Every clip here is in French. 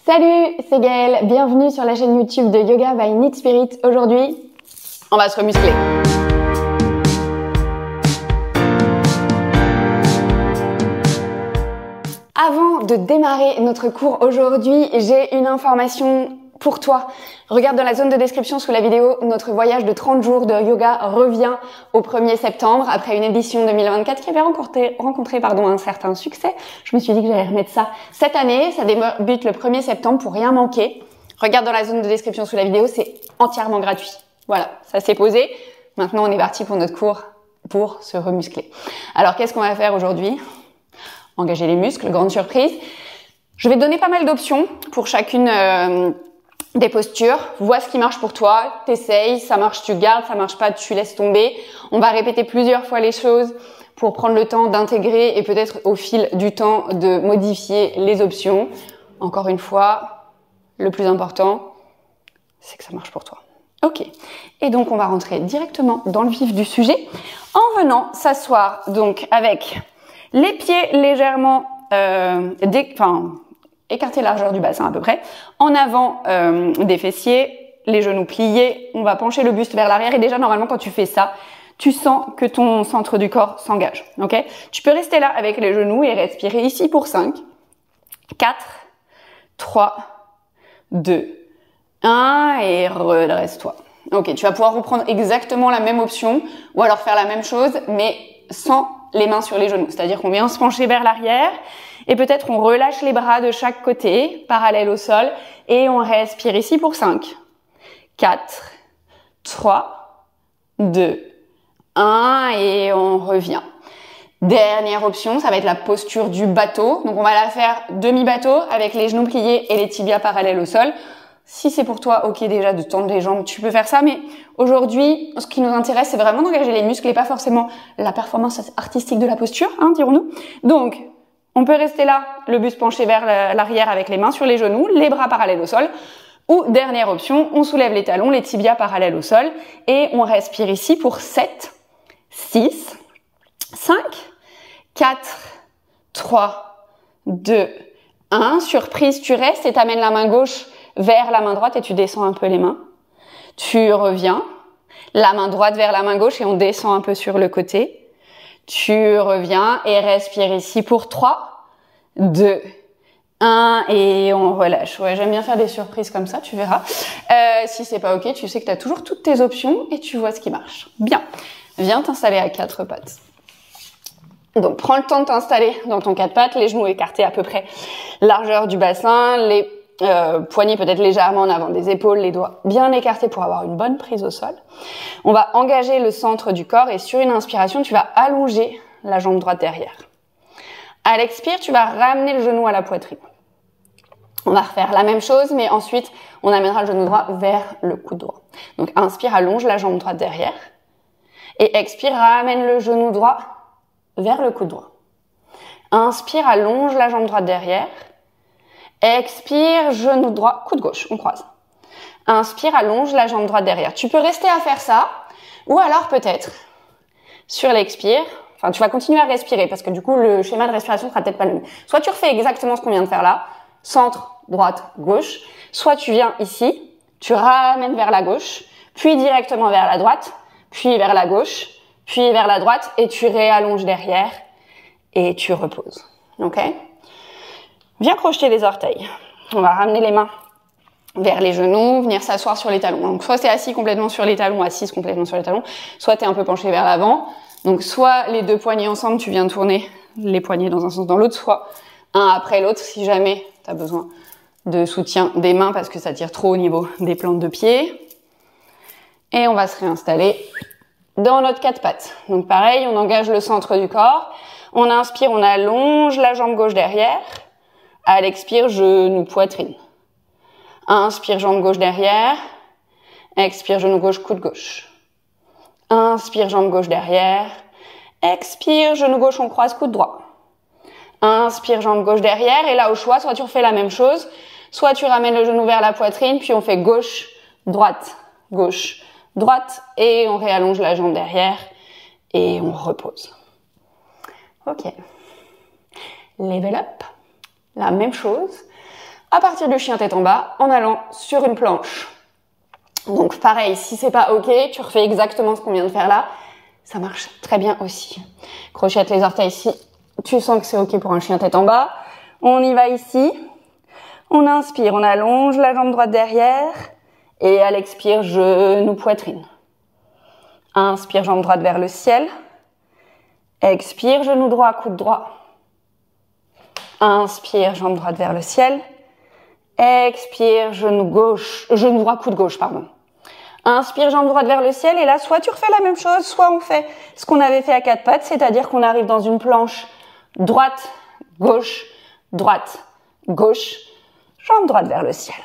Salut, c'est Gaëlle, bienvenue sur la chaîne YouTube de Yoga by Need Spirit. Aujourd'hui, on va se remuscler. Avant de démarrer notre cours aujourd'hui, j'ai une information pour toi. Regarde dans la zone de description sous la vidéo, notre voyage de 30 jours de yoga revient au 1er septembre après une édition 2024 qui avait rencontré un certain succès. Je me suis dit que j'allais remettre ça cette année. Ça débute le 1er septembre pour rien manquer. Regarde dans la zone de description sous la vidéo, c'est entièrement gratuit. Voilà, ça s'est posé. Maintenant, on est parti pour notre cours pour se remuscler. Alors, qu'est-ce qu'on va faire aujourd'hui? Engager les muscles, grande surprise. Je vais te donner pas mal d'options pour chacune des postures. Vois ce qui marche pour toi, t'essayes, ça marche tu gardes, ça marche pas tu laisses tomber. On va répéter plusieurs fois les choses pour prendre le temps d'intégrer et peut-être au fil du temps de modifier les options. Encore une fois, le plus important, c'est que ça marche pour toi. Ok, et donc on va rentrer directement dans le vif du sujet en venant s'asseoir donc avec les pieds légèrement écartés largeur du bassin à peu près, en avant des fessiers, les genoux pliés, on va pencher le buste vers l'arrière et déjà normalement quand tu fais ça, tu sens que ton centre du corps s'engage, ok? Tu peux rester là avec les genoux et respirer ici pour 5, 4, 3, 2, 1 et redresse-toi. Ok, tu vas pouvoir reprendre exactement la même option ou alors faire la même chose mais sans les mains sur les genoux. C'est-à-dire qu'on vient se pencher vers l'arrière et peut-être on relâche les bras de chaque côté, parallèle au sol, et on respire ici pour 5, 4, 3, 2, 1 et on revient. Dernière option, ça va être la posture du bateau. Donc on va la faire demi-bateau avec les genoux pliés et les tibias parallèles au sol. Si c'est pour toi, ok déjà de tendre les jambes, tu peux faire ça, mais aujourd'hui, ce qui nous intéresse, c'est vraiment d'engager les muscles et pas forcément la performance artistique de la posture, hein, dirons-nous. Donc, on peut rester là, le buste penché vers l'arrière avec les mains sur les genoux, les bras parallèles au sol. Ou, dernière option, on soulève les talons, les tibias parallèles au sol, et on respire ici pour 7, 6, 5, 4, 3, 2, 1. Surprise, tu restes et t'amènes la main gauche vers la main droite et tu descends un peu les mains. Tu reviens, la main droite vers la main gauche et on descend un peu sur le côté. Tu reviens et respire ici pour 3, 2, 1 et on relâche. Ouais, j'aime bien faire des surprises comme ça, tu verras. Si c'est pas ok, tu sais que tu as toujours toutes tes options et tu vois ce qui marche. Bien, viens t'installer à 4 pattes. Donc, prends le temps de t'installer dans ton 4 pattes, les genoux écartés à peu près largeur du bassin, les poignets peut-être légèrement en avant des épaules, les doigts bien écartés pour avoir une bonne prise au sol. On va engager le centre du corps et sur une inspiration, tu vas allonger la jambe droite derrière. À l'expire, tu vas ramener le genou à la poitrine. On va refaire la même chose, mais ensuite, on amènera le genou droit vers le coude droit. Donc, inspire, allonge la jambe droite derrière. Et expire, ramène le genou droit vers le coude droit. Inspire, allonge la jambe droite derrière. Expire, genou droit, coude gauche, on croise. Inspire, allonge la jambe droite derrière. Tu peux rester à faire ça, ou alors peut-être, sur l'expire, tu vas continuer à respirer, parce que du coup, le schéma de respiration sera peut-être pas le même. Soit tu refais exactement ce qu'on vient de faire là, centre, droite, gauche, soit tu viens ici, tu ramènes vers la gauche, puis directement vers la droite, puis vers la gauche, puis vers la droite, et tu réallonges derrière, et tu reposes. Ok? Viens crocheter les orteils. On va ramener les mains vers les genoux, venir s'asseoir sur les talons. Donc soit c'est assis complètement sur les talons, assise complètement sur les talons, soit tu es un peu penché vers l'avant. Donc soit les deux poignets ensemble, tu viens tourner les poignets dans un sens dans l'autre, soit un après l'autre si jamais tu as besoin de soutien des mains parce que ça tire trop au niveau des plantes de pied. Et on va se réinstaller dans notre 4 pattes. Donc pareil, on engage le centre du corps. On inspire, on allonge la jambe gauche derrière. À l'expire, genou, poitrine. Inspire, jambe gauche derrière. Expire, genou gauche, coude gauche. Inspire, jambe gauche derrière. Expire, genou gauche, on croise, coude droit. Inspire, jambe gauche derrière. Et là, au choix, soit tu refais la même chose, soit tu ramènes le genou vers la poitrine, puis on fait gauche, droite, gauche, droite. Et on réallonge la jambe derrière et on repose. Ok. Level up. La même chose. à partir du chien tête en bas en allant sur une planche. Donc pareil, si c'est pas ok, tu refais exactement ce qu'on vient de faire là. Ça marche très bien aussi. Crochette les orteils ici. Tu sens que c'est ok pour un chien tête en bas. On y va ici. On inspire, on allonge la jambe droite derrière. Et à l'expire, genou, poitrine. Inspire, jambe droite vers le ciel. Expire, genou droit, coude droit. Inspire, jambe droite vers le ciel. Expire, genou droit, coude gauche, pardon. Inspire, jambe droite vers le ciel. Et là, soit tu refais la même chose, soit on fait ce qu'on avait fait à quatre pattes, c'est-à-dire qu'on arrive dans une planche droite, gauche, jambe droite vers le ciel.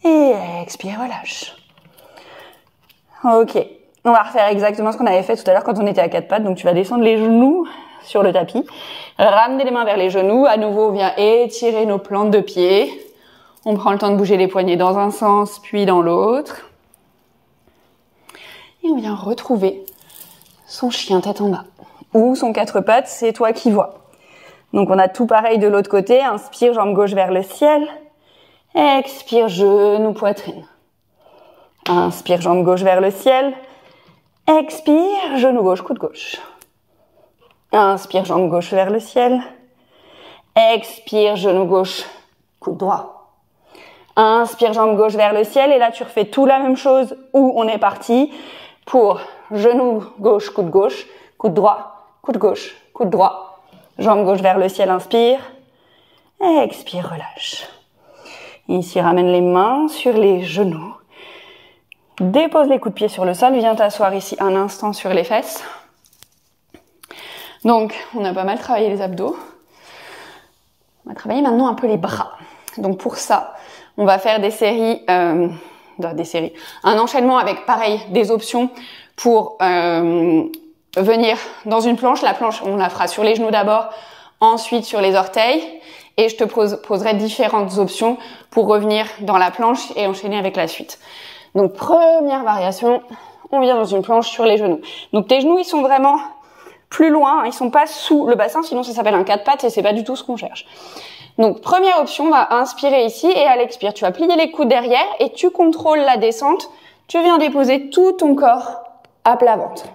Et expire, relâche. Ok. On va refaire exactement ce qu'on avait fait tout à l'heure quand on était à quatre pattes. Donc, tu vas descendre les genoux sur le tapis. Ramener les mains vers les genoux. À nouveau, on vient étirer nos plantes de pied. On prend le temps de bouger les poignets dans un sens, puis dans l'autre. Et on vient retrouver son chien tête en bas. Ou son quatre pattes, c'est toi qui vois. Donc, on a tout pareil de l'autre côté. Inspire, jambe gauche vers le ciel. Expire, genou, poitrine. Inspire, jambe gauche vers le ciel. Expire, genou gauche, coude gauche. Inspire, jambe gauche vers le ciel. Expire, genou gauche, coude droit. Inspire, jambe gauche vers le ciel. Et là, tu refais tout la même chose où on est parti pour genou gauche, coude droit, coude gauche, coude droit. Jambe gauche vers le ciel, inspire. Expire, relâche. Ici, ramène les mains sur les genoux. Dépose les coups de pied sur le sol. Viens t'asseoir ici un instant sur les fesses. Donc, on a pas mal travaillé les abdos. On va travailler maintenant un peu les bras. Donc, pour ça, on va faire des séries. Un enchaînement avec, pareil, des options pour venir dans une planche. La planche, on la fera sur les genoux d'abord, ensuite sur les orteils. Et je te poserai différentes options pour revenir dans la planche et enchaîner avec la suite. Donc, première variation, on vient dans une planche sur les genoux. Donc, tes genoux, ils sont vraiment plus loin, ils sont pas sous le bassin, sinon ça s'appelle un quatre pattes et c'est pas du tout ce qu'on cherche. Donc, première option, on va inspirer ici et à l'expire, tu vas plier les coudes derrière et tu contrôles la descente. Tu viens déposer tout ton corps à plat ventre.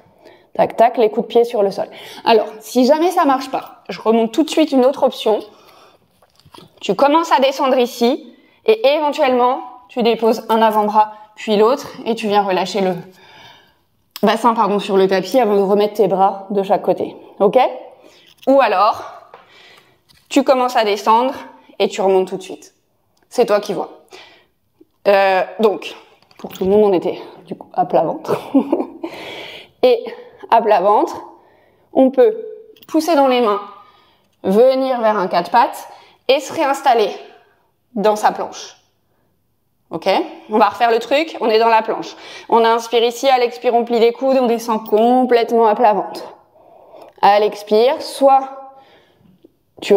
Tac, tac, les coups de pied sur le sol. Alors, si jamais ça marche pas, je remonte tout de suite une autre option. Tu commences à descendre ici et éventuellement, tu déposes un avant-bras puis l'autre et tu viens relâcher le bassin sur le tapis avant de remettre tes bras de chaque côté. Ok? Ou alors, tu commences à descendre et tu remontes tout de suite. C'est toi qui vois. Donc, pour tout le monde, on était du coup à plat ventre. Et à plat ventre, on peut pousser dans les mains, venir vers un quatre pattes et se réinstaller dans sa planche. Ok? On va refaire le truc, on est dans la planche. On inspire ici, à l'expire, on plie les coudes, on descend complètement à plat ventre. À l'expire, soit tu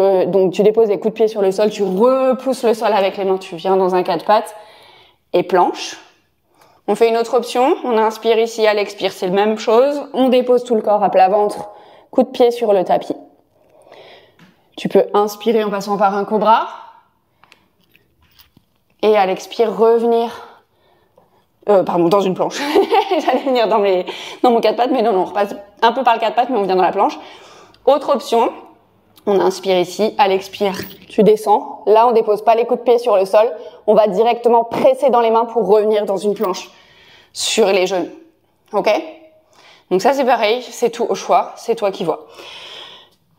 déposes les coups de pied sur le sol, tu repousses le sol avec les mains, tu viens dans un quatre pattes et planche. On fait une autre option, on inspire ici, à l'expire, c'est la même chose. On dépose tout le corps à plat ventre, coup de pied sur le tapis. Tu peux inspirer en passant par un cobra. Et à l'expire, revenir dans une planche. J'allais venir dans mon quatre pattes, mais non, on repasse un peu par le quatre pattes, mais on vient dans la planche. Autre option, on inspire ici, à l'expire, tu descends. Là, on dépose pas les coups de pied sur le sol, on va directement presser dans les mains pour revenir dans une planche sur les genoux. Ok? Donc ça, c'est pareil, c'est tout au choix, c'est toi qui vois.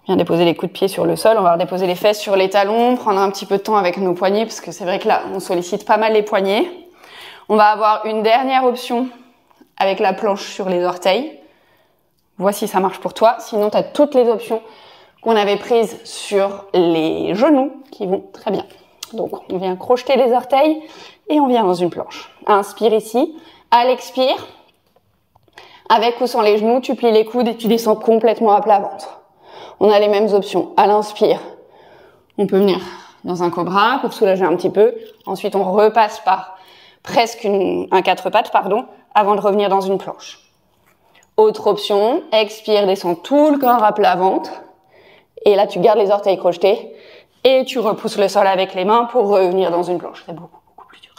Viens déposer les coups de pied sur le sol, on va redéposer les fesses sur les talons, prendre un petit peu de temps avec nos poignets, parce que c'est vrai que là, on sollicite pas mal les poignets. On va avoir une dernière option avec la planche sur les orteils. Vois si ça marche pour toi, sinon tu as toutes les options qu'on avait prises sur les genoux qui vont très bien. Donc, on vient crocheter les orteils et on vient dans une planche. Inspire ici, à l'expire, avec ou sans les genoux, tu plies les coudes et tu descends complètement à plat ventre. On a les mêmes options. À l'inspire, on peut venir dans un cobra pour soulager un petit peu. Ensuite, on repasse par presque un quatre pattes, avant de revenir dans une planche. Autre option, expire, descends tout le corps à plat ventre. Et là, tu gardes les orteils crochetés Et tu repousses le sol avec les mains pour revenir dans une planche. C'est beaucoup plus dur.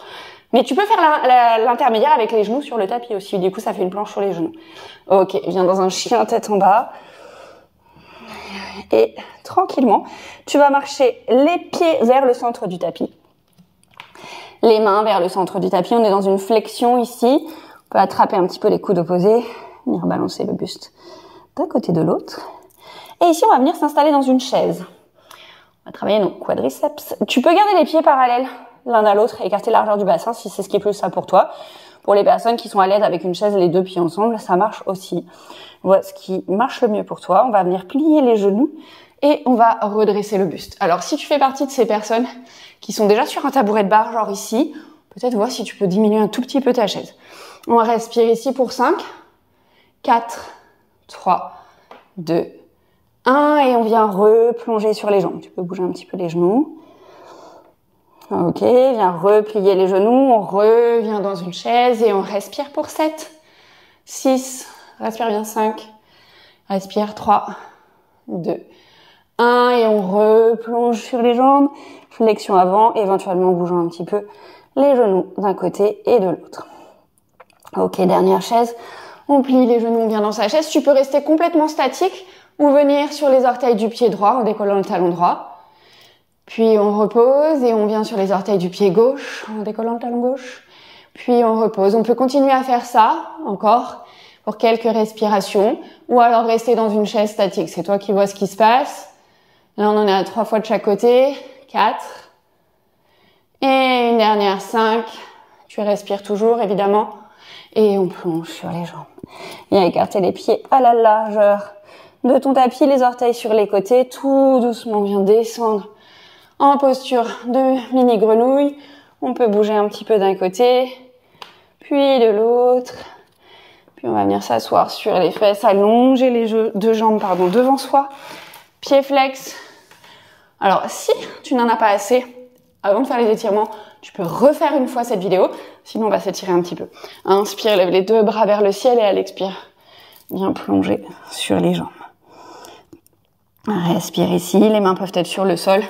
Mais tu peux faire l'intermédiaire avec les genoux sur le tapis aussi. Du coup, ça fait une planche sur les genoux. Ok, viens dans un chien tête en bas. Et tranquillement, tu vas marcher les pieds vers le centre du tapis. Les mains vers le centre du tapis. On est dans une flexion ici. On peut attraper un petit peu les coudes opposés. Venir balancer le buste d'un côté de l'autre. Et ici, on va venir s'installer dans une chaise. On va travailler nos quadriceps. Tu peux garder les pieds parallèles l'un à l'autre, écarter la largeur du bassin si c'est ce qui est plus ça pour toi. Pour les personnes qui sont à l'aise avec une chaise, les deux pieds ensemble, ça marche aussi. Voilà ce qui marche le mieux pour toi. On va venir plier les genoux et on va redresser le buste. Alors, si tu fais partie de ces personnes qui sont déjà sur un tabouret de bar, genre ici, peut-être voir si tu peux diminuer un tout petit peu ta chaise. On respire ici pour 5, 4, 3, 2, 1 et on vient replonger sur les jambes. Tu peux bouger un petit peu les genoux. Ok, viens replier les genoux, on revient dans une chaise et on respire pour 7, 6, respire bien 5, respire 3, 2, 1 et on replonge sur les jambes, flexion avant, éventuellement bougeant un petit peu les genoux d'un côté et de l'autre. Ok, dernière chaise, on plie les genoux, on vient dans sa chaise, tu peux rester complètement statique ou venir sur les orteils du pied droit en décollant le talon droit. Puis on repose et on vient sur les orteils du pied gauche en décollant le talon gauche. Puis on repose. On peut continuer à faire ça encore pour quelques respirations ou alors rester dans une chaise statique. C'est toi qui vois ce qui se passe. Là, on en est à 3 fois de chaque côté. 4. Et une dernière 5. Tu respires toujours, évidemment. Et on plonge sur les jambes. Viens écarter les pieds à la largeur de ton tapis, les orteils sur les côtés. Tout doucement, viens descendre en posture de mini grenouille. On peut bouger un petit peu d'un côté, puis de l'autre. Puis on va venir s'asseoir sur les fesses, allonger les deux jambes devant soi. Pieds flex. Alors, si tu n'en as pas assez, avant de faire les étirements, tu peux refaire une fois cette vidéo. Sinon, on va s'étirer un petit peu. Inspire, lève les deux bras vers le ciel et à l'expire, viens plonger sur les jambes. Respire ici. Les mains peuvent être sur le sol,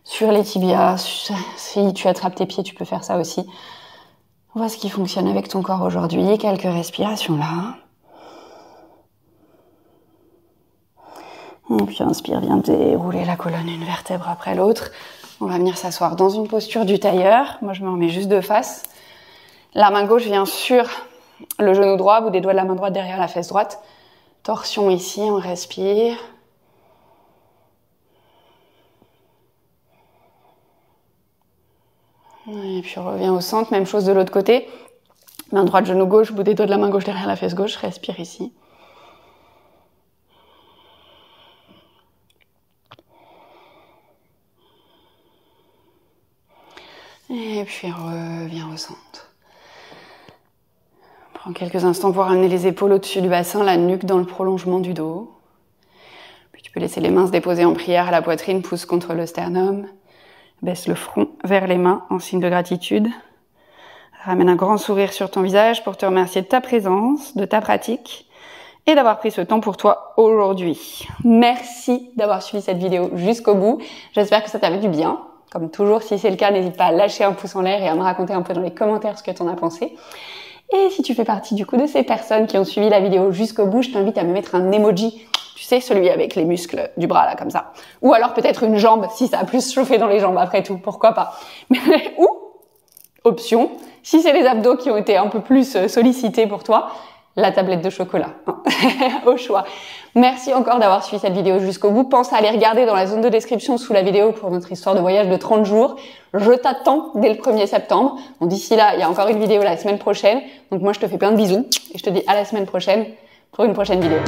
sur les tibias. Si tu attrapes tes pieds, tu peux faire ça aussi. Vois ce qui fonctionne avec ton corps aujourd'hui. Quelques respirations là. Et puis inspire, viens dérouler la colonne une vertèbre après l'autre. On va venir s'asseoir dans une posture du tailleur. Moi, je me remets juste de face. La main gauche vient sur le genou droit, bout des doigts de la main droite derrière la fesse droite. Torsion ici, on respire. Et puis on revient au centre, même chose de l'autre côté. Main droite, genou gauche, bout des doigts de la main gauche derrière la fesse gauche, respire ici. Et puis reviens au centre. Prends quelques instants pour ramener les épaules au-dessus du bassin, la nuque dans le prolongement du dos. Puis tu peux laisser les mains se déposer en prière à la poitrine, pouce contre le sternum. Baisse le front vers les mains en signe de gratitude. Ramène un grand sourire sur ton visage pour te remercier de ta présence, de ta pratique et d'avoir pris ce temps pour toi aujourd'hui. Merci d'avoir suivi cette vidéo jusqu'au bout. J'espère que ça t'a fait du bien. Comme toujours, si c'est le cas, n'hésite pas à lâcher un pouce en l'air et à me raconter un peu dans les commentaires ce que tu en as pensé. Et si tu fais partie du coup de ces personnes qui ont suivi la vidéo jusqu'au bout, je t'invite à me mettre un emoji. Tu sais, celui avec les muscles du bras, là, comme ça. Ou alors peut-être une jambe, si ça a plus chauffé dans les jambes après tout, pourquoi pas. Ou, option, si c'est les abdos qui ont été un peu plus sollicités pour toi, la tablette de chocolat, au choix. Merci encore d'avoir suivi cette vidéo jusqu'au bout. Pense à aller regarder dans la zone de description sous la vidéo pour notre histoire de voyage de 30 jours. Je t'attends dès le 1er septembre. Bon, d'ici là, il y a encore une vidéo la semaine prochaine. Donc moi, je te fais plein de bisous et je te dis à la semaine prochaine pour une prochaine vidéo.